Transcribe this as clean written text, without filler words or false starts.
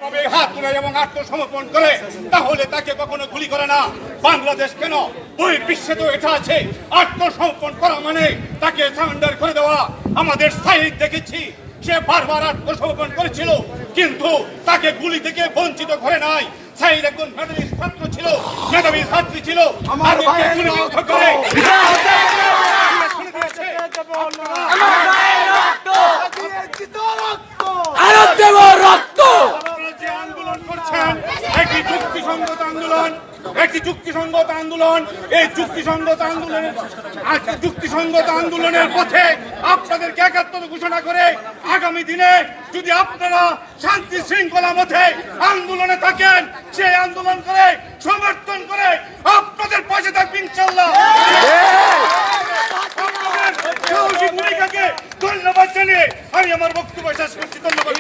তবে হাত তুলে এবং আত্মসমর্পণ করে তাহলে তাকে কখনো গুলি করে না। বাংলাদেশ কেন বহির্বিশ্বে তো এটা আছে, আত্মসমর্পণ করা মানে তাকে সারেন্ডার করে দেওয়া। আমাদের সাইদ দেখেছি, সে বারবার আত্মসমর্পণ করেছিল, কিন্তু তাকে গুলি থেকে বঞ্চিত করে নাই। সাইদ একজন মেধাবী ছাত্র ছিল, মেধাবী ছাত্রী ছিল। যে আন্দোলন করছেন একটি যুক্তিসঙ্গত আন্দোলন, একটি যুক্তিসঙ্গত আন্দোলন। এই যুক্তিসঙ্গত আন্দোলনের পথে আপনাদেরকে একাত্মতা ঘোষণা করে আগামী দিনে যদি আপনারা শান্তি শৃঙ্খলা মধ্যে আন্দোলনে থাকেন, সেই আন্দোলন করে সমর্থন করে আপনাদের পাশে থাকবেন ইনশাআল্লাহ। আপনাদের সাহসী ভূমিকাকে ধন্যবাদ জানিয়ে আমি আমার বক্তব্য শেষ করছি। ধন্যবাদ।